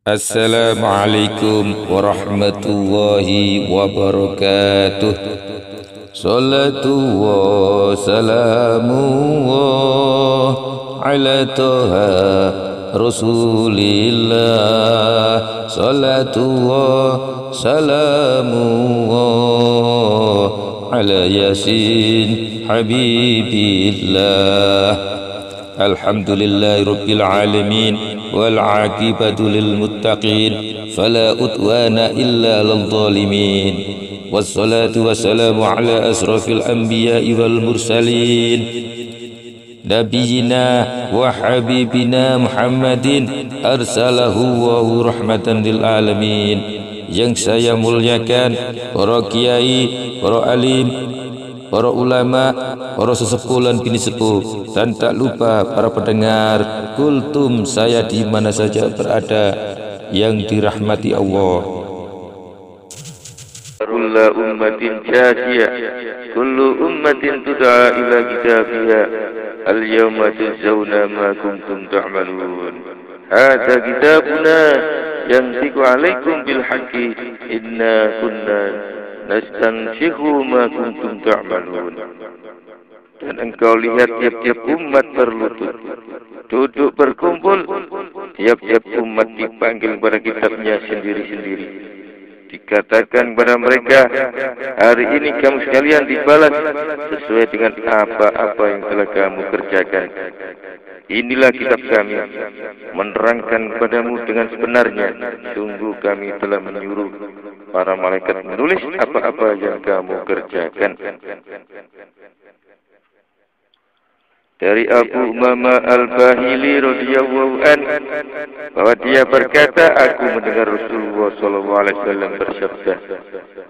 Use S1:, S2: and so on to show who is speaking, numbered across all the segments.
S1: Assalamualaikum warahmatullahi wabarakatuh. Salatu wa salamu ala toha Rasulillah. Salatu wa salamu ala Yasin Habibillah. Alhamdulillahi Rabbil Alamin wal aqibatu lil muttaqin fala udwana illa lil zalimin. Wassalatu wassalamu ala asrafil anbiya'i wal mursalin nabiyina wa habibina Muhammadin arsalahu wa rahmatan lil alamin. Yang saya muliakan para kiai, para alim, para ulama, para sesepuh dan bini sepuh, dan tak lupa para pendengar kultum saya di mana saja berada yang dirahmati Allah.
S2: Kullu ummatin jaziyah, kullu ummatin tud'a ila kitabiha, al-yawma tujzauna ma kuntum ta'malun. Hadha kitabuna yantiqu alaikum bil haqqi, inna kunna nastansikhu ma kuntum ta'malun. Dan engkau lihat tiap-tiap umat berlutut, duduk berkumpul, tiap-tiap umat dipanggil kepada kitabnya sendiri-sendiri. Dikatakan kepada mereka, hari ini kamu sekalian dibalas sesuai dengan apa-apa yang telah kamu kerjakan. Inilah kitab kami, menerangkan kepadamu dengan sebenarnya. Sungguh kami telah menyuruh para malaikat menulis apa-apa yang kamu kerjakan. Dari Abu Umamah Al-Bahili radhiyallahu anhu bahwa dia berkata, aku mendengar Rasulullah sallallahu alaihi wasallam bersabda,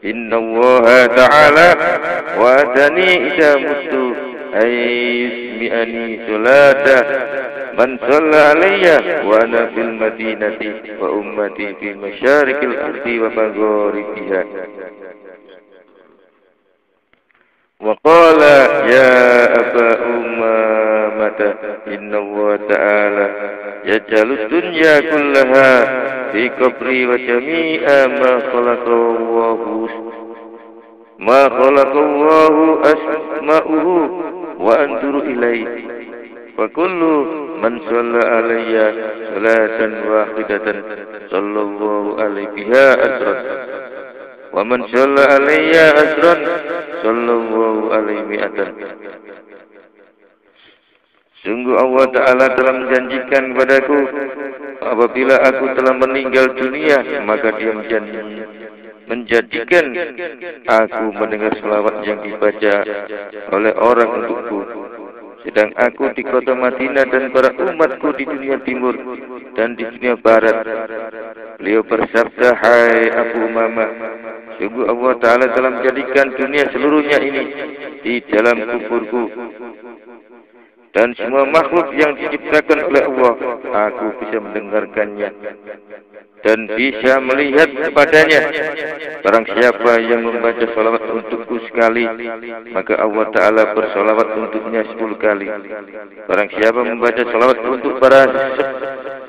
S2: Inna Allah Ta'ala wa'adani idza mutu ayyusmi'ani salata man shalla alayya wa ana fil madinati wa ummati fi masyarikil ardi wa magharibiha. Wa qala ya Aba Umamata inna Allah Ta'ala yaj'alud dunya kullaha fi qabri wa jami'a ma khalaqallahu asma'uhu wa anzuru ilaihi wa kullu man shalla alayya salatan wahidatan sallallahu alaihi biha asran wa man shalla alayya asran sallallahu alaihi mi'atan. Sungguh Allah Ta'ala telah menjanjikan kepadaku, apabila aku telah meninggal dunia, maka dia menjadikan aku mendengar selawat yang dibaca oleh orang untukku. Sedang aku di kota Madinah dan para umatku di dunia timur dan di dunia barat. Beliau bersabda, hai Abu Umamah, sungguh Allah Ta'ala telah menjadikan dunia seluruhnya ini di dalam kuburku. Dan semua makhluk yang diciptakan oleh Allah, aku bisa mendengarkannya dan bisa melihat kepadanya. Barang siapa yang membaca salawat untukku sekali, maka Allah Ta'ala bersalawat untuknya 10 kali. Barang siapa membaca salawat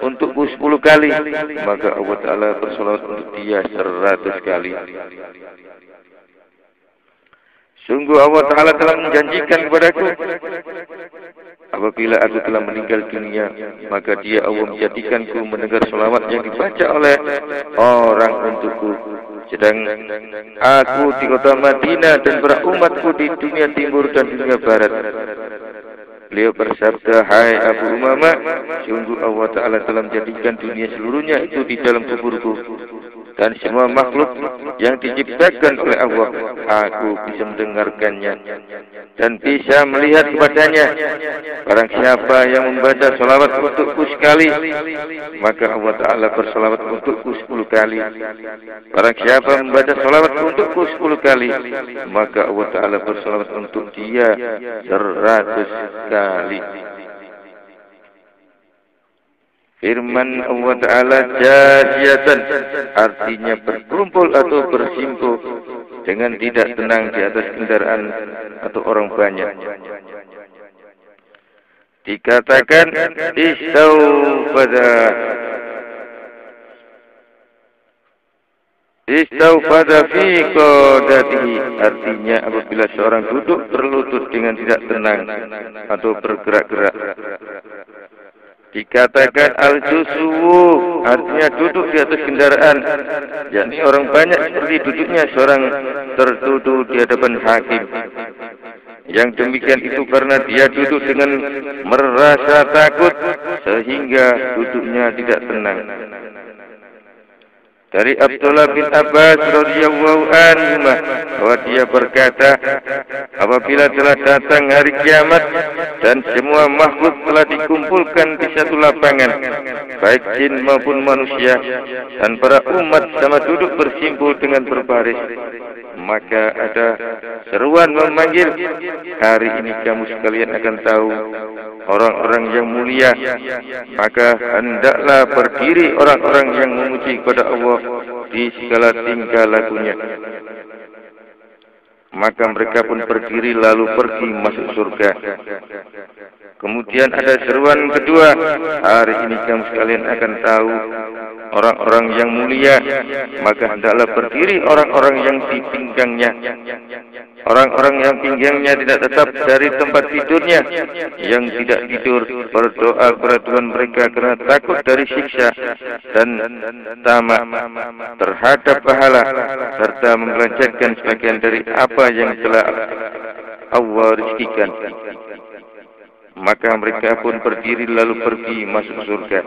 S2: untukku 10 kali, maka Allah Ta'ala bersalawat untuk dia 100 kali. Sungguh Allah Ta'ala telah menjanjikan kepadaku, apabila aku telah meninggal dunia, maka dia Allah menjadikanku mendengar salawat yang dibaca oleh orang untukku. Sedang aku di kota Madinah dan para umatku di dunia timur dan dunia barat. Beliau bersabda, hai Abu Umamah, sungguh Allah Ta'ala telah menjadikan dunia seluruhnya itu di dalam kuburku. Dan semua makhluk yang diciptakan oleh Allah, aku bisa mendengarkannya dan bisa melihat kepadanya. Barang siapa yang membaca salawat untukku sekali, maka Allah Ta'ala bersalawat untukku 10 kali. Barang siapa membaca salawat untukku 10 kali, maka Allah Ta'ala bersalawat untuk dia 100 kali. Firman Allah Ta'ala jaziyatan, artinya berkumpul atau bersimpuh dengan tidak tenang di atas kendaraan atau orang banyak. Dikatakan istau pada Istawfada fi qadatihi, artinya apabila seorang duduk berlutut dengan tidak tenang atau bergerak-gerak. Dikatakan al-jusuwu, artinya duduk di atas kendaraan, yakni orang banyak seperti duduknya seorang tertuduh di hadapan hakim. Yang demikian itu karena dia duduk dengan merasa takut sehingga duduknya tidak tenang. Dari Abdullah bin Abbas radhiyallahu anhu bahwa dia berkata, apabila telah datang hari kiamat dan semua makhluk telah dikumpulkan di satu lapangan, baik jin maupun manusia, dan para umat sama duduk bersimpul dengan berbaris, maka ada seruan memanggil, hari ini kamu sekalian akan tahu orang-orang yang mulia, maka hendaklah berdiri orang-orang yang memuji kepada Allah di segala tingkah lakunya. Maka mereka pun berdiri lalu pergi masuk surga. Kemudian ada seruan kedua, hari ini kamu sekalian akan tahu orang-orang yang mulia, maka hendaklah berdiri orang-orang yang di pinggangnya. Orang-orang yang pinggangnya tidak tetap dari tempat tidurnya, yang tidak tidur berdoa kepada Tuhan mereka karena takut dari siksa dan tamak terhadap pahala, serta membelanjakan sebagian dari apa yang telah Allah rezekikan. Maka mereka pun berdiri lalu pergi masuk surga.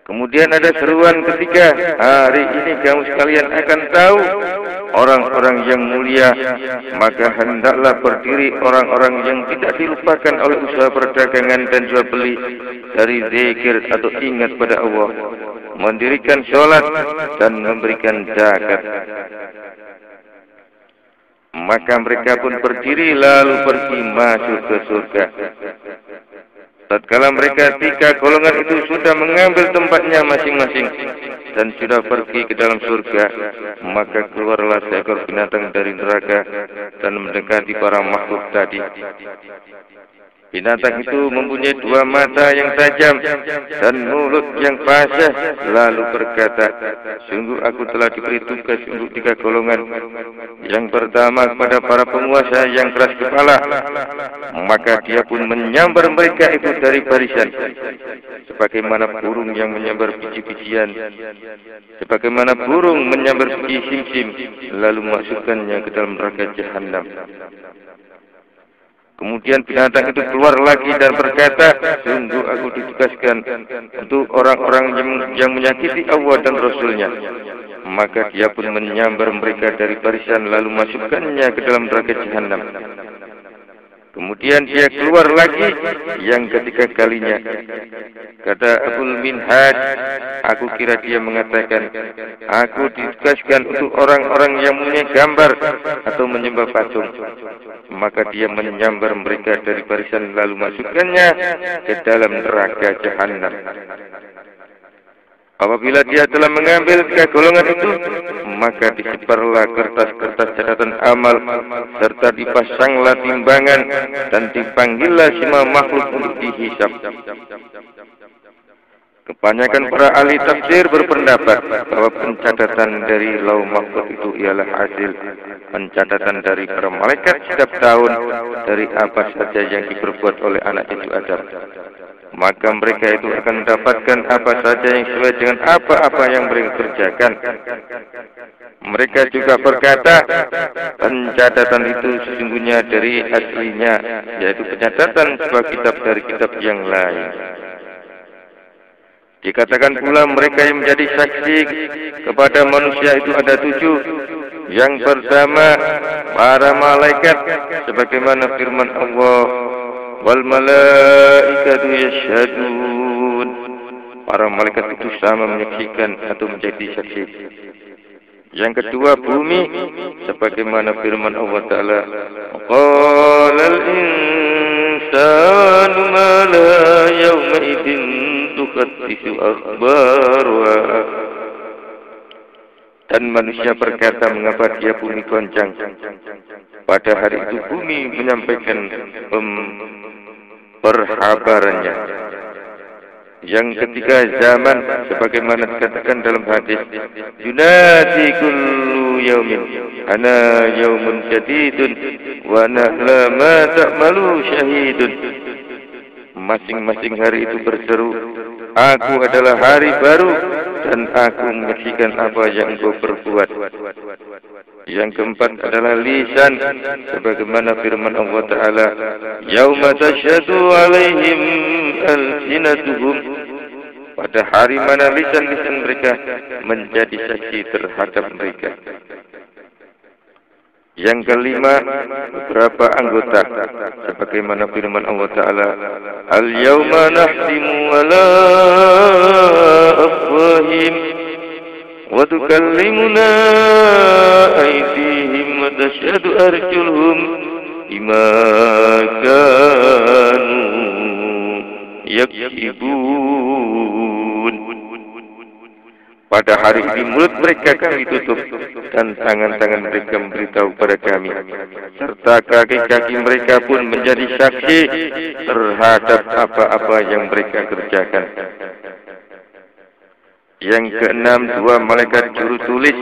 S2: Kemudian ada seruan ketiga, hari ini kamu sekalian akan tahu orang-orang yang mulia, maka hendaklah berdiri orang-orang yang tidak dilupakan oleh usaha perdagangan dan jual beli dari zikir atau ingat pada Allah, mendirikan sholat dan memberikan zakat. Maka mereka pun berdiri lalu pergi masuk ke surga. Tatkala mereka tiga golongan itu sudah mengambil tempatnya masing-masing dan sudah pergi ke dalam surga, maka keluarlah seekor binatang dari neraka dan mendekati para makhluk tadi. Binatang itu mempunyai dua mata yang tajam dan mulut yang fasih, lalu berkata, sungguh aku telah diberi tugas untuk tiga golongan. Yang pertama kepada para penguasa yang keras kepala, maka dia pun menyambar mereka itu dari barisan, sebagaimana burung yang menyambar biji-bijian, sebagaimana burung menyambar biji simsim, lalu memasukkannya ke dalam neraka jahanam. Kemudian binatang itu keluar lagi dan berkata, sungguh aku ditugaskan untuk orang-orang yang menyakiti Allah dan Rasulnya. Maka dia pun menyambar mereka dari barisan lalu masukkannya ke dalam neraka jahanam. Kemudian dia keluar lagi yang ketiga kalinya. Kata Abul Minhaj, aku kira dia mengatakan, aku ditugaskan untuk orang-orang yang punya gambar atau menyembah patung. Maka dia menyambar mereka dari barisan lalu masukkannya ke dalam neraka jahanam. Apabila dia telah mengambil tiga golongan itu, maka disebarlah kertas-kertas catatan amal, serta dipasanglah timbangan, dan dipanggillah semua makhluk untuk dihisab. Kebanyakan para ahli tafsir berpendapat bahwa pencatatan dari lauh mahfuz itu ialah hasil pencatatan dari para malaikat setiap tahun dari apa saja yang diperbuat oleh anak cucu Adam. Maka mereka itu akan mendapatkan apa saja yang sesuai dengan apa-apa yang mereka kerjakan. Mereka juga berkata, pencatatan itu sesungguhnya dari aslinya, yaitu pencatatan sebuah kitab dari kitab yang lain. Dikatakan pula mereka yang menjadi saksi kepada manusia itu ada 7. Yang pertama, para malaikat, sebagaimana firman Allah, wal malaikatu yashhadun. Para malaikat itu sama menyaksikan atau menjadi saksi. Yang kedua, bumi, sebagaimana firman Allah Ta'ala, qalal insanu ma la yawma idin tuhaddisu akhbaruha. Dan manusia berkata, mengapa dia bumi goncang? Pada hari itu bumi menyampaikan perhabarannya. yang ketika zaman sebagaimana dikatakan dalam hadis, yunadi kullu yaumin ana yaumun jadidun wa ana ma ta'malu syahidun. Masing-masing hari itu berseru, aku adalah hari baru dan aku menyaksikan apa yang engkau perbuat. Yang keempat adalah lisan, sebagaimana firman Allah Ta'ala, yauma tasyhadu alaihim alsinatuhum, pada hari mana lisan-lisan mereka menjadi saksi terhadap mereka. Yang kelima, beberapa anggota, sebagaimana firman Allah Ta'ala, al-yawma nahtimu ala afwahim wa tukallimuna aydihim wa tashhadu arjuluhum bima kanu yaksibun. Pada hari ini mulut mereka kami tutup dan tangan-tangan mereka memberitahu pada kami, serta kaki-kaki mereka pun menjadi saksi terhadap apa-apa yang mereka kerjakan. Yang keenam, dua malaikat juru tulis,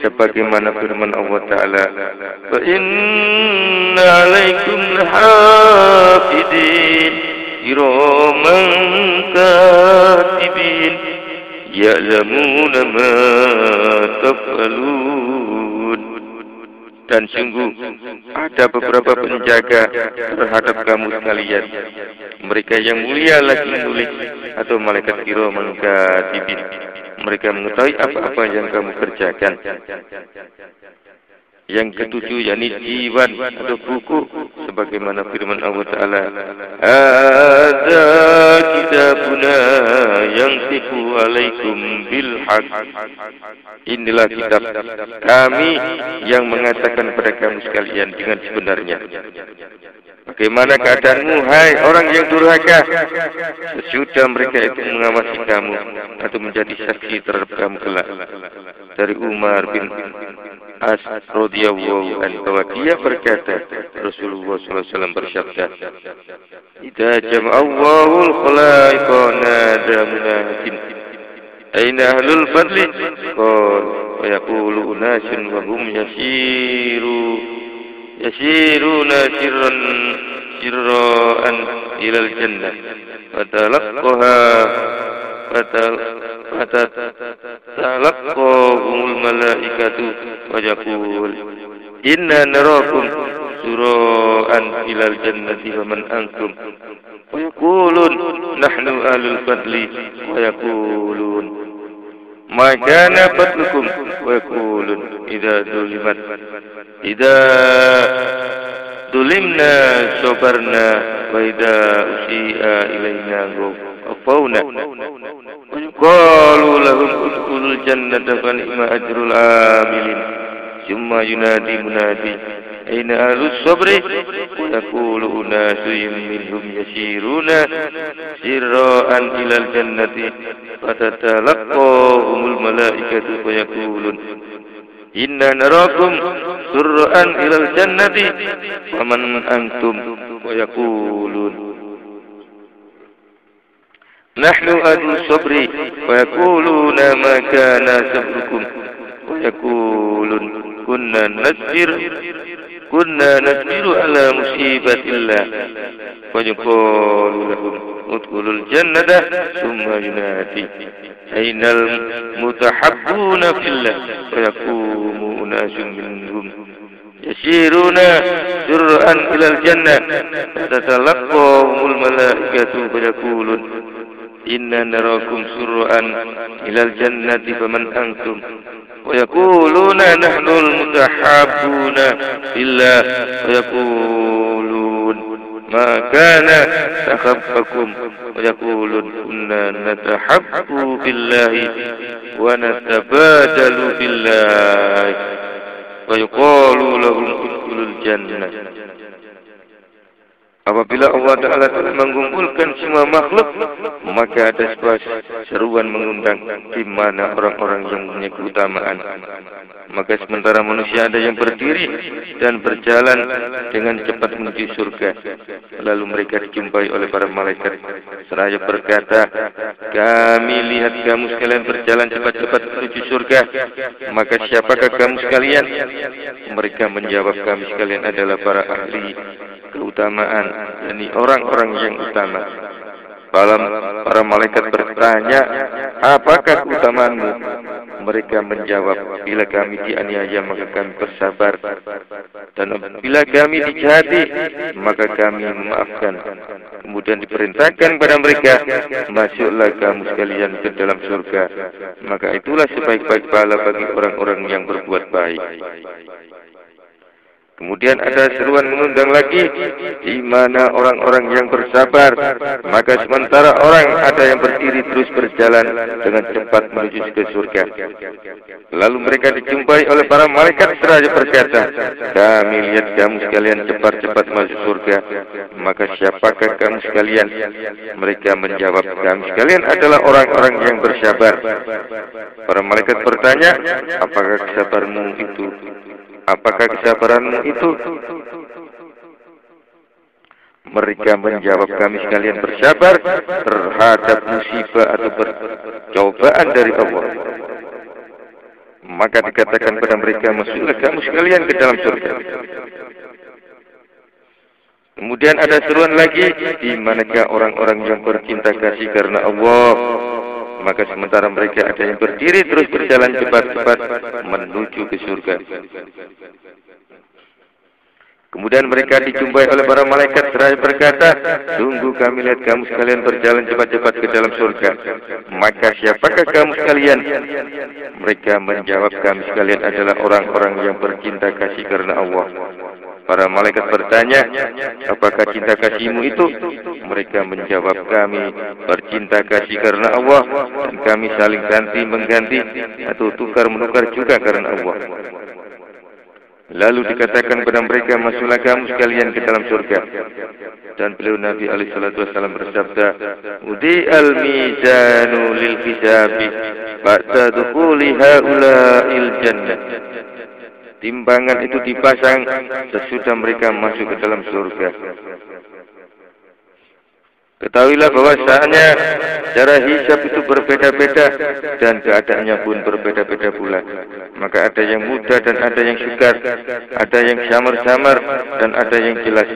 S2: sebagaimana firman Allah Ta'ala, wa inna alaikum lahafidin kiraman katibin ya'lamuna ma taf'alun. Dan sungguh ada beberapa penjaga terhadap kamu sekalian, mereka yang mulia lagi menulis, atau malaikat kiraman katibin, mereka mengetahui apa-apa yang kamu kerjakan. Yang ketujuh, yakni diwan atau buku, sebagaimana firman Allah Ta'ala, hadza kitabuna yantiqu alaikum bil haq. Inilah kitab kami yang mengatakan kepada kamu sekalian dengan sebenarnya. Bagaimana keadaanmu, hai orang yang durhaka, sesudah mereka itu mengawasi kamu atau menjadi saksi terhadap kamu kelak. Dari Umar bin As radhiyallahu anhu, bahwa dia berkata, Rasulullah SAW bersabda, idza jama'allahu al-khalaiqa nada munadin aina ahlul fadli qala wa yaqulu unasun wa hum yasiruna sirran ilal jannah fatalaqahumul malaikatu wa yaqul inna narakum sura'an ilal jannati wa man antum wa yaqulun nahnu ahlul fadli wa yaqulun ma kana fadlukum wa yaqulun idza dulimna sabarna wa idza usi'a ilaina ghafawna wa yuqalu lahum udkhulul jannata fa ni'ma ajrul amilin summa yunadi munadi aina ahlus sabri wa yaqulu unasun minhum yasiruna sirran ilal jannati fatatalaqahumul malaikatu wa yaqulun inna narakum surran ilal jannati faman antum wa yaqulun nahnu ahlus sabri wa yaquluna ma kana sabrukum wa yaqulun kunna nasbiru ala musibatillah wa yuqalu lahum udkhulul jannata thumma yunadi ainal mutahabbuna fillah wa yaqumu unasun minhum yasiruna surran ilal jannah tatalaqahumul malaikatu wa yaqulun inna narakum surran ilal jannati faman antum wa yaquluna nahnul mutahabbuna fillah wa yaqulun ma kana takhabbakum wa yaqulun kunna natahabbu billahi wa natabadalu billahi wa yuqalu lahum udkhulul jannah. Apabila Allah Ta'ala telah mengumpulkan semua makhluk, maka ada sebuah seruan mengundang di mana orang-orang yang punya keutamaan. Maka sementara manusia ada yang berdiri dan berjalan dengan cepat menuju surga, lalu mereka dijumpai oleh para malaikat seraya berkata, kami lihat kamu sekalian berjalan cepat-cepat menuju surga, maka siapakah kamu sekalian? Mereka menjawab, kami sekalian adalah para ahli keutamaan, yakni orang-orang yang utama. Para malaikat bertanya, apakah keutamaanmu? Mereka menjawab, bila kami dianiaya maka kami bersabar, dan bila kami dijahati maka kami memaafkan. Kemudian diperintahkan kepada mereka, masuklah kamu sekalian ke dalam surga, maka itulah sebaik-baik pahala bagi orang-orang yang berbuat baik. Kemudian ada seruan mengundang lagi, di mana orang-orang yang bersabar, maka sementara orang ada yang berdiri terus berjalan dengan cepat menuju ke surga. Lalu mereka dijumpai oleh para malaikat seraya berkata, kami lihat kamu sekalian cepat-cepat masuk surga, maka siapakah kamu sekalian? Mereka menjawab, kami sekalian adalah orang-orang yang bersabar. Para malaikat bertanya, apakah kesabaranmu itu? Apakah kesabaranmu itu? Mereka menjawab, kami sekalian bersabar terhadap musibah atau percobaan dari Allah. Maka dikatakan pada mereka, masuklah kamu sekalian ke dalam surga. Kemudian ada seruan lagi, di manakah orang-orang yang bercinta kasih karena Allah? Maka sementara mereka ada yang berdiri terus berjalan cepat-cepat menuju ke surga. Kemudian mereka dijumpai oleh para malaikat seraya berkata, sungguh kami lihat kamu sekalian berjalan cepat-cepat ke dalam surga, maka siapakah kamu sekalian? Mereka menjawab, kami sekalian adalah orang-orang yang bercinta kasih karena Allah. Para malaikat bertanya, apakah cinta kasihmu itu? Mereka menjawab, kami bercinta kasih karena Allah, dan kami saling ganti-mengganti atau tukar-menukar juga karena Allah. Lalu dikatakan kepada mereka, masuklah kamu sekalian ke dalam surga. Dan beliau Nabi SAW bersabda, Udi al-mizanu lil hisabi ba'da dukhuli haula'il jannah. Timbangan itu dipasang sesudah mereka masuk ke dalam surga. Ketahuilah bahwasanya cara hisab itu berbeda-beda dan keadaannya pun berbeda-beda pula. Maka ada yang mudah dan ada yang sukar, ada yang samar-samar dan ada yang jelas,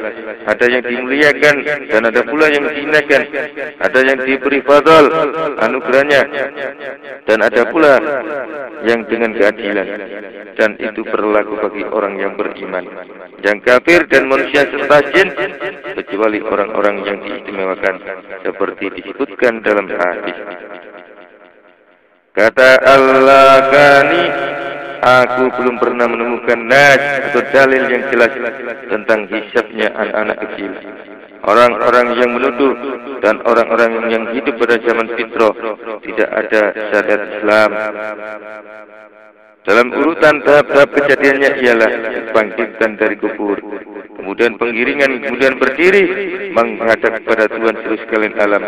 S2: ada yang dimuliakan dan ada pula yang dihinakan, ada yang diberi fadl anugerahnya dan ada pula yang dengan keadilan. Dan itu berlaku bagi orang yang beriman, yang kafir dan manusia serta jin, kecuali orang-orang yang diistimewakan seperti disebutkan dalam hadis. Kata Al-Lakani, aku belum pernah menemukan nas atau dalil yang jelas tentang hisabnya anak-anak kecil, orang-orang yang menuduh dan orang-orang yang hidup pada zaman fitrah. Tidak ada syariat Islam. Dalam urutan tahap-tahap kejadiannya ialah bangkitkan dari kubur, kemudian penggiringan, kemudian berdiri menghadap kepada Tuhan seluruh sekalian alam,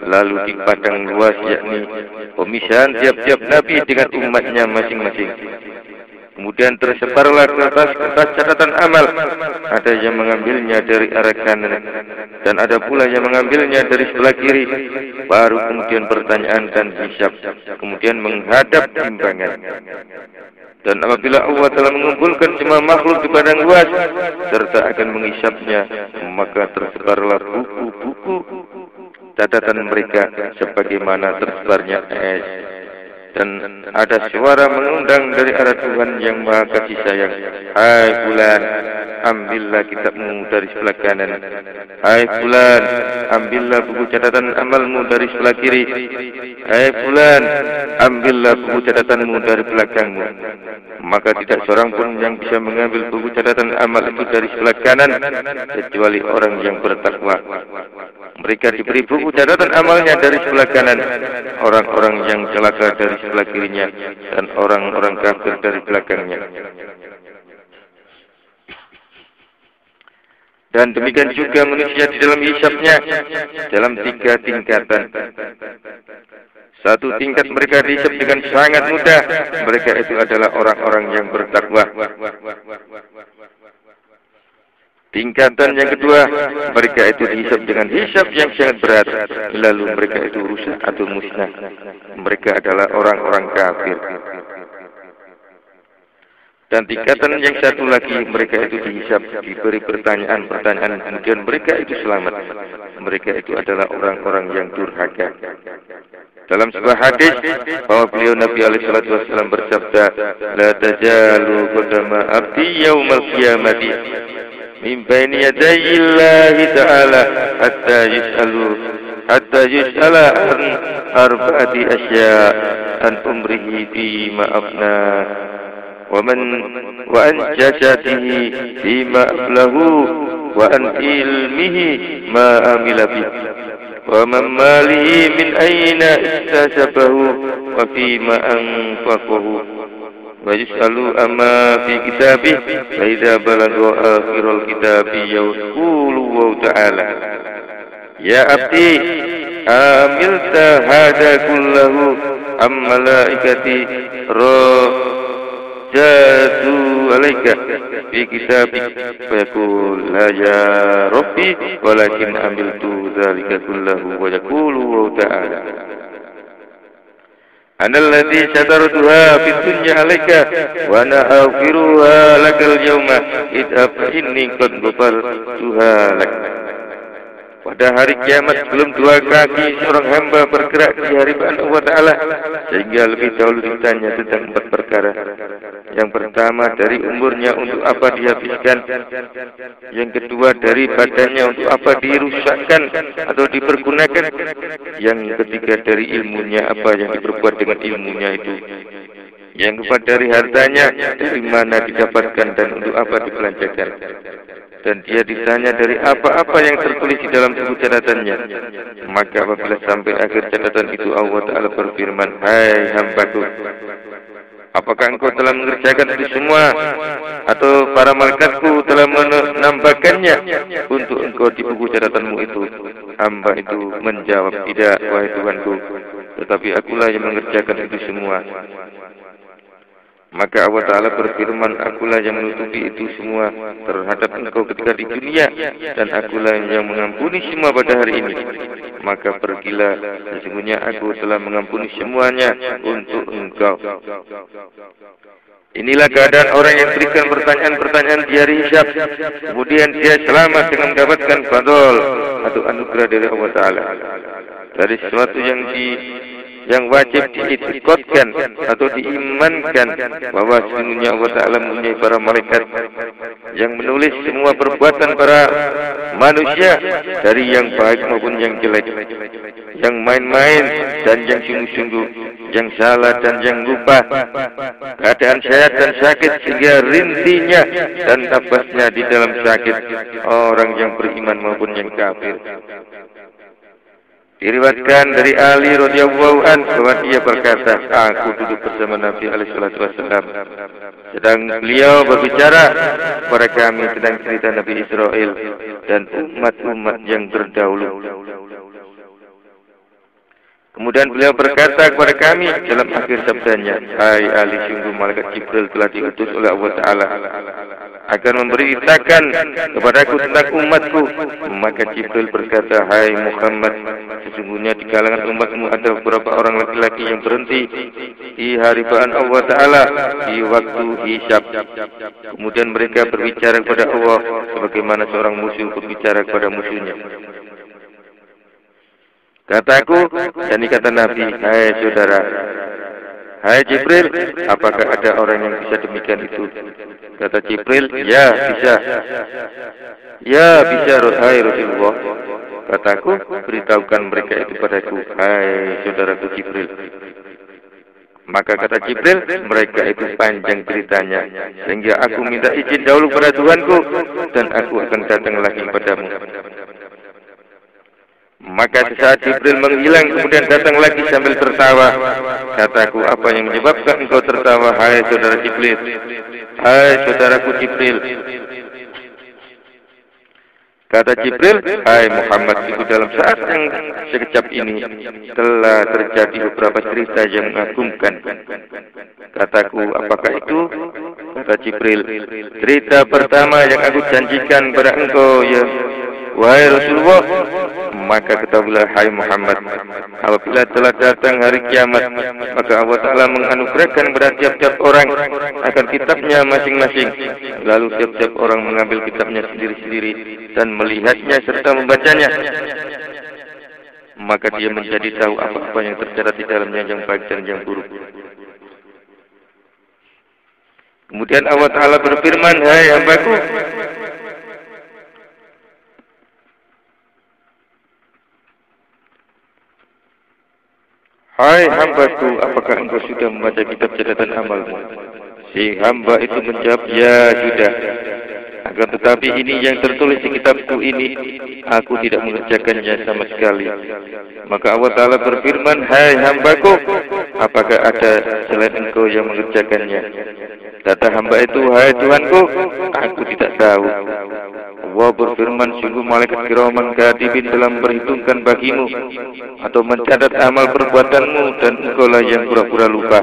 S2: lalu di padang luas, yakni pemisahan tiap-tiap nabi dengan umatnya masing-masing. Kemudian tersebarlah kertas-kertas catatan amal. Ada yang mengambilnya dari arah kanan dan ada pula yang mengambilnya dari sebelah kiri. Baru kemudian pertanyaan dan hisab, kemudian menghadap timbangan. Dan apabila Allah telah mengumpulkan semua makhluk di padang luas serta akan menghisapnya, maka tersebarlah buku-buku catatan mereka sebagaimana tersebarnya es. Dan ada suara mengundang dari arah Tuhan yang Maha Kasih Sayang, hai fulan, ambillah kitabmu dari sebelah kanan. Hai fulan, ambillah buku catatan amalmu dari sebelah kiri. Hai fulan, ambillah buku catatanmu dari belakangmu. Maka tidak seorang pun yang bisa mengambil buku catatan amal itu dari sebelah kanan kecuali orang yang bertakwa. Mereka diberi buku catatan amalnya dari sebelah kanan, orang-orang yang celaka dari sebelah kirinya, dan orang-orang kafir dari belakangnya. Dan demikian juga manusia di dalam hisabnya dalam 3 tingkatan. Satu tingkat mereka dihisab dengan sangat mudah. Mereka itu adalah orang-orang yang bertakwa. Tingkatan yang kedua, mereka itu dihisab dengan hisab yang sangat berat. Lalu mereka itu rusak atau musnah. Mereka adalah orang-orang kafir. Dan tingkatan yang satu lagi, mereka itu dihisab, diberi pertanyaan-pertanyaan, kemudian mereka itu selamat. Mereka itu adalah orang-orang yang durhaka. Dalam sebuah hadis bahwa beliau Nabi alaihi salatu wasallam bersabda, "La tazalu qadama abdi yaumal qiyamati min baini yadayillahi ta'ala hatta yus'ala an arba'ati asya an umrihi fi ma'afna wa an jasadihi fi ma'aflahu wa an ilmihi ma amila bih wa man malihi min aina iktasabahu wa fi ma anfaqahu wa yus'alu amma fi kitabih fa idza balagha akhirul kitabi yaqulu wa ta'ala ya abdi amilta hadha kullahu am malaikati jadu alaika fi kitabik fa yaqul la ya rabbi walakin amiltu dzalika kullahu wa yaqulu wa ta'ala ana alladhi satartuha fi dunya alaika wa ana aghfiruha lakal yawma idhab inni qad ghafartuha lak. Pada hari kiamat sebelum 2 kaki seorang hamba bergerak di hadapan Allah Ta'ala, sehingga lebih dahulu ditanya tentang 4 perkara. Yang pertama, dari umurnya untuk apa dihabiskan. Yang kedua, dari badannya untuk apa dirusakkan atau dipergunakan. Yang ketiga, dari ilmunya apa yang diperbuat dengan ilmunya itu. Yang keempat, dari hartanya dari mana didapatkan dan untuk apa dibelanjakan. Dan dia ditanya dari apa-apa yang tertulis di dalam buku catatannya. Maka apabila sampai akhir catatan itu, Allah Ta'ala berfirman, hai hambaku, apakah engkau telah mengerjakan itu semua, atau para malaikatku telah menambahkannya untuk engkau di buku catatanmu itu? Hamba itu menjawab, tidak, wahai Tuhanku, tetapi akulah yang mengerjakan itu semua. Maka Allah Ta'ala berfirman, akulah yang menutupi itu semua terhadap engkau ketika di dunia, dan akulah yang mengampuni semua pada hari ini. Maka pergilah, sesungguhnya aku telah mengampuni semuanya untuk engkau. Inilah keadaan orang yang berikan pertanyaan-pertanyaan di hari hisab, kemudian dia selamat dengan mendapatkan fadl atau anugerah dari Allah Ta'ala. Dari sesuatu yang wajib diikutkan atau diimankan bahwa sesungguhnya Allah Ta'ala mempunyai para malaikat yang menulis semua perbuatan para manusia, dari yang baik maupun yang jelek, yang main-main dan yang sungguh-sungguh, yang salah dan yang lupa, keadaan sehat dan sakit, sehingga rintinya dan nafasnya di dalam sakit, orang yang beriman maupun yang kafir. Diriwayatkan dari Ali radhiyallahu anhu bahwa dia berkata, aku duduk bersama Nabi alaihi salatu wasallam, sedang beliau berbicara kepada kami tentang cerita Nabi Israel dan umat-umat yang terdahulu. Kemudian beliau berkata kepada kami dalam akhir sabdanya, hai Ali, sungguh malaikat Jibril telah diutus oleh Allah Ta'ala agar memberitakan kepadaku tentang umatku. Maka Jibril berkata, hai Muhammad, sesungguhnya di kalangan umatmu ada beberapa orang laki-laki yang berhenti di hadapan Allah Ta'ala di waktu hisab. Kemudian mereka berbicara kepada Allah sebagaimana seorang musuh berbicara kepada musuhnya. Kataku, yakni kata Nabi, hai saudara, hai Jibril, apakah ada orang yang bisa demikian itu? Kata Jibril, ya bisa. Ya bisa, hai Rasulullah. Kataku, beritahukan mereka itu padaku, hai saudaraku Jibril. Maka kata Jibril, mereka itu panjang ceritanya, sehingga aku minta izin dahulu pada Tuhanku, dan aku akan datang lagi padamu. Maka sesaat Jibril menghilang, kemudian datang lagi sambil tertawa. Kataku, apa yang menyebabkan engkau tertawa, hai saudara Jibril? Hai saudaraku Jibril. Kata Jibril, hai Muhammad, itu dalam saat yang sekejap ini telah terjadi beberapa cerita yang mengagumkan. Kataku, apakah itu? Kata Jibril, cerita pertama yang aku janjikan pada engkau, ya wahai Rasulullah. Maka ketahuilah hai Muhammad, apabila telah datang hari kiamat, maka Allah Ta'ala menganugerahkan kepada tiap-tiap orang akan kitabnya masing-masing. Lalu tiap-tiap orang mengambil kitabnya sendiri-sendiri dan melihatnya serta membacanya. Maka dia menjadi tahu apa-apa yang tercatat di dalamnya, yang baik dan yang buruk. Kemudian Allah Ta'ala berfirman, hai hambaku, hai hambaku, apakah engkau sudah membaca kitab catatan amalmu? Si hamba itu menjawab, ya sudah. Akan tetapi ini yang tertulis di kitabku ini, aku tidak mengerjakannya sama sekali. Maka Allah Ta'ala berfirman, hai hambaku, apakah ada selain engkau yang mengerjakannya? Kata hamba itu, hai Tuhanku, aku tidak tahu. Allah berfirman, sungguh malaikat kiraman katibin telah memperhitungkan bagimu atau mencatat amal perbuatanmu, dan engkaulah yang pura-pura lupa.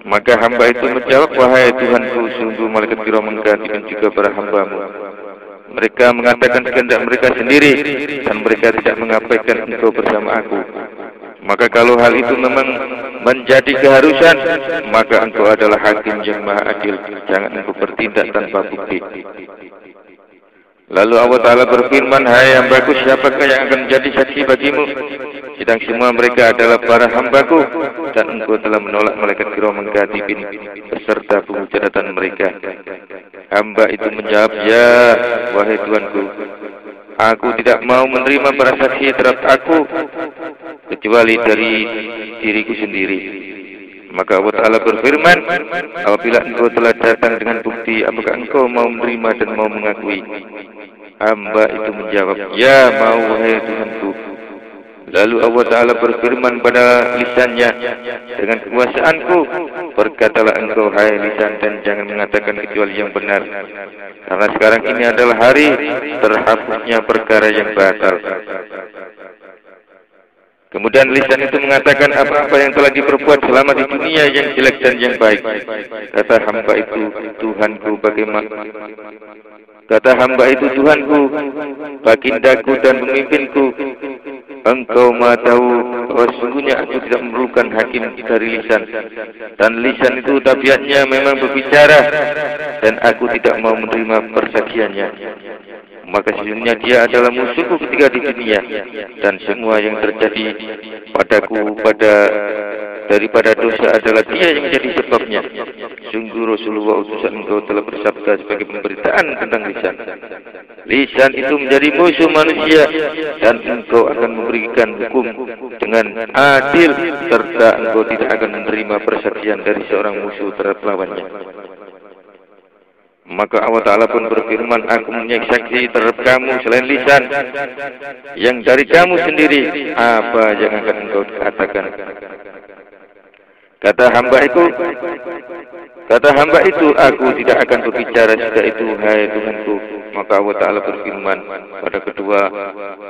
S2: Maka hamba itu menjawab, wahai Tuhanku, sungguh malaikat kiraman katibin juga para hambamu. Mereka mengatakan kehendak mereka sendiri, dan mereka tidak mengabaikan engkau bersama aku. Maka kalau hal itu memang menjadi keharusan, maka engkau adalah hakim yang maha adil. Jangan engkau bertindak tanpa bukti. Lalu Allah Ta'ala berfirman, hai hambaku, siapakah yang akan menjadi saksi bagimu? Sedang semua mereka adalah para hambaku, dan engkau telah menolak malaikat kiraman katibin beserta buku catatan mereka. Hamba itu menjawab, ya wahai Tuanku, aku tidak mau menerima para saksi terhadap aku kecuali dari diriku sendiri. Maka Allah Ta'ala berfirman, apabila engkau telah datang dengan bukti, apakah engkau mau menerima dan mau mengakui? Hamba itu menjawab, ya mau wahai Tuhanku. Lalu Allah Ta'ala berfirman pada lisannya, dengan kekuasaanku, berkatalah engkau hai lisan, dan jangan mengatakan kecuali yang benar. Karena sekarang ini adalah hari terhapusnya perkara yang batal. Kemudian lisan itu mengatakan apa-apa yang telah diperbuat selama di dunia yang jelek dan yang baik. Kata hamba itu, Tuhanku, bagaimana? Kata hamba itu, Tuhanku, bagindaku dan pemimpinku, engkau maha tahu bahwa sungguhnya aku tidak memerlukan hakim dari lisan. Dan lisan itu tabiatnya memang berbicara, dan aku tidak mau menerima persaksiannya. Maka sesungguhnya dia adalah musuhku ketika di dunia, dan semua yang terjadi padaku daripada dosa adalah dia yang menjadi sebabnya. Sungguh Rasulullah utusan engkau telah bersabda sebagai pemberitaan tentang lisan. Lisan itu menjadi musuh manusia, dan engkau akan memberikan hukum dengan adil, serta engkau tidak akan menerima persaksian dari seorang musuh terhadap lawannya. Maka Allah Ta'ala pun berfirman, aku mempunyai saksi terhadap kamu selain lisan, yang dari kamu sendiri, apa yang akan engkau katakan? Kata hamba itu, aku tidak akan berbicara sudah itu, hai Tuhanku. Maka Allah Ta'ala berfirman pada kedua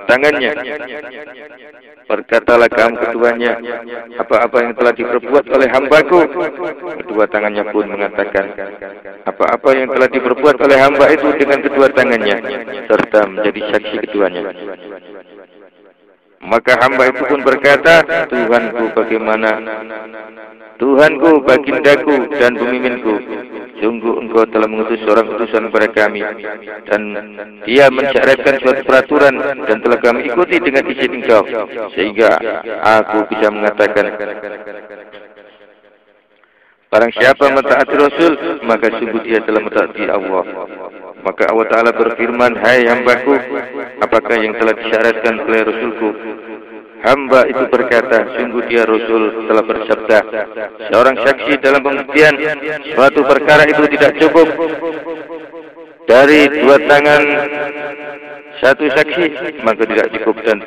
S2: tangannya, berkatalah kamu keduanya, apa-apa yang telah diperbuat oleh hambaku. Kedua tangannya pun mengatakan, apa-apa yang telah diperbuat oleh hamba itu dengan kedua tangannya, serta menjadi saksi keduanya. Maka hamba itu pun berkata, Tuhanku, bagaimana? Tuhanku, bagindaku dan pemimpinku, sungguh engkau telah mengutus seorang utusan kepada kami, dan dia mensyaratkan suatu peraturan, dan telah kami ikuti dengan izin engkau, sehingga aku bisa mengatakan, barang siapa mentaati Rasul, maka sungguh dia telah mentaati Allah. Maka Allah Ta'ala berfirman, hai hambaku, apakah yang telah disyaratkan oleh Rasulku? Hamba itu berkata, sungguh dia Rasul telah bersabda, seorang saksi dalam pembuktian suatu perkara itu tidak cukup dari dua tangan satu saksi, maka tidak cukup, dan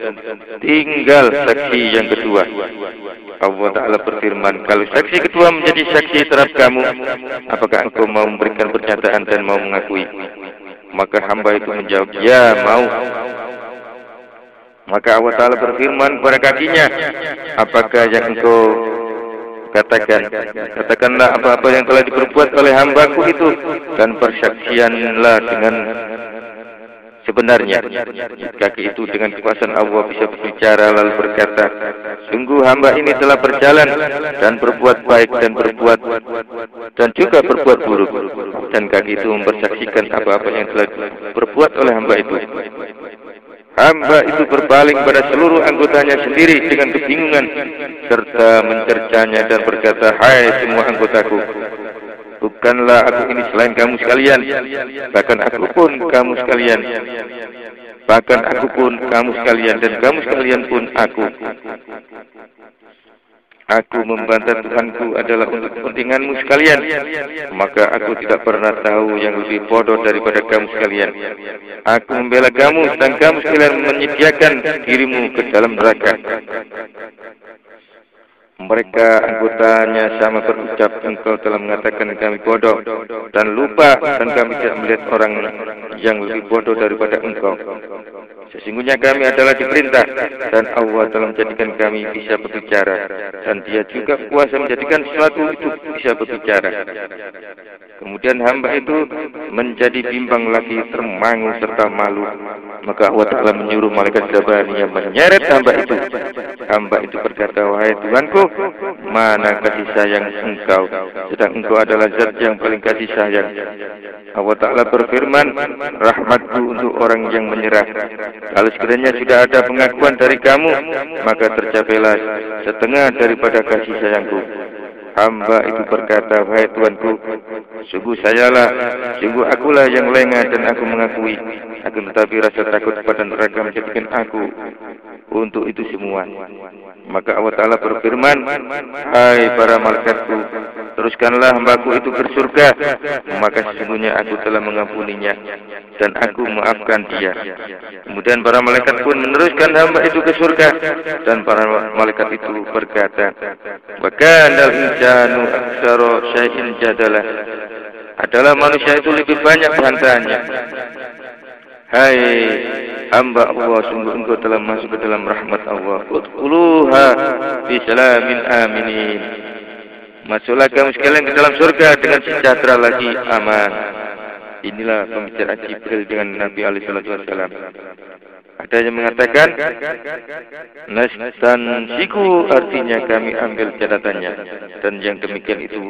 S2: tinggal saksi yang kedua. Allah Ta'ala berfirman, kalau saksi kedua menjadi saksi terhadap kamu, apakah engkau mau memberikan pernyataan dan mau mengakui? Maka hamba itu menjawab, ya mau. Maka Allah Ta'ala berfirman kepada kakinya, apakah yang engkau katakan? Katakanlah apa-apa yang telah diperbuat oleh hambaku itu, dan persaksianlah dengan sebenarnya. Kaki itu dengan kekuasaan Allah bisa berbicara lalu berkata, sungguh hamba ini telah berjalan dan berbuat baik dan juga berbuat buruk. Dan kaki itu mempersaksikan apa-apa yang telah berbuat oleh hamba itu. Hamba itu berpaling pada seluruh anggotanya sendiri dengan kebingungan serta mencercanya dan berkata, hai semua anggotaku, bukanlah aku ini selain kamu sekalian, bahkan aku pun kamu sekalian, dan kamu sekalian pun aku. Aku membantah Tuhanku adalah untuk kepentinganmu sekalian, maka aku tidak pernah tahu yang lebih bodoh daripada kamu sekalian. Aku membela kamu dan kamu sekalian menyediakan dirimu ke dalam neraka. Mereka anggotanya sama berucap, engkau telah mengatakan kami bodoh dan lupa, dan kami tidak melihat orang yang lebih bodoh daripada engkau. Sesungguhnya kami adalah diperintah, dan Allah telah menjadikan kami bisa berbicara, dan Dia juga kuasa menjadikan sesuatu itu bisa berbicara. Kemudian hamba itu menjadi bimbang lagi, termangu serta malu. Maka Allah Ta'ala menyuruh malaikat Zabaniyah menyeret hamba itu. Hamba itu berkata, wahai Tuhanku, mana kasih sayang engkau, sedang engkau adalah zat yang paling kasih sayang. Allah Ta'ala berfirman, rahmatku untuk orang yang menyerah. Kalau sekiranya sudah ada pengakuan dari kamu, maka tercapailah setengah daripada kasih sayangku. Hamba itu berkata, wahai Tuanku, sungguh sungguh akulah yang lengah dan aku mengakui. Akan tetapi rasa takut pada neraka menjadikan aku untuk itu semua. Maka Allah Ta'ala berfirman, hai para malaikatku, teruskanlah hambaku itu ke surga, maka sesungguhnya aku telah mengampuninya dan aku maafkan dia. Kemudian para malaikat pun meneruskan hamba itu ke surga, dan para malaikat itu berkata, wa kanal insanu aktsara syai'in jadalah, adalah manusia itu lebih banyak bantahannya. Hai hamba Allah, sungguh engkau telah masuk ke dalam rahmat Allah. Udkhuluha bisalamin aminin, masuklah kamu sekalian ke dalam surga dengan sejahtera lagi aman. Inilah pembicaraan Jibril dengan Nabi alaihi salatu wasallam. Ada yang mengatakan nastansiku, artinya kami ambil catatannya, dan yang demikian itu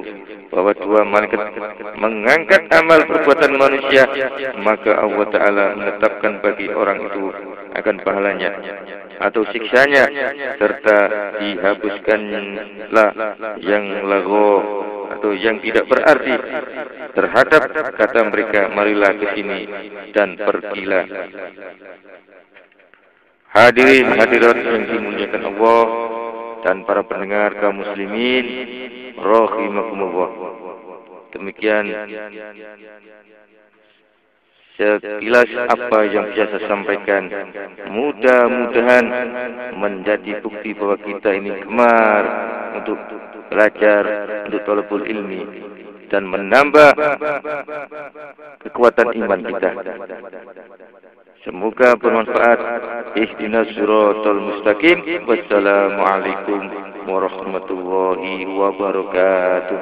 S2: bahwa dua malaikat mengangkat amal perbuatan manusia, maka Allah Ta'ala menetapkan bagi orang itu akan pahalanya atau siksanya, serta dihapuskanlah yang lagu atau yang tidak berarti terhadap kata mereka, marilah ke sini dan pergilah. Hadirin hadirat yang dimuliakan Allah dan para pendengar kaum muslimin rahimakumullah. Demikian sekilas apa yang bisa saya sampaikan. Mudah-mudahan menjadi bukti bahwa kita ini gemar untuk belajar, untuk thalabul ilmi, dan menambah kekuatan iman kita. Semoga bermanfaat. Ihdinas siratal mustaqim. Wassalamualaikum warahmatullahi wabarakatuh.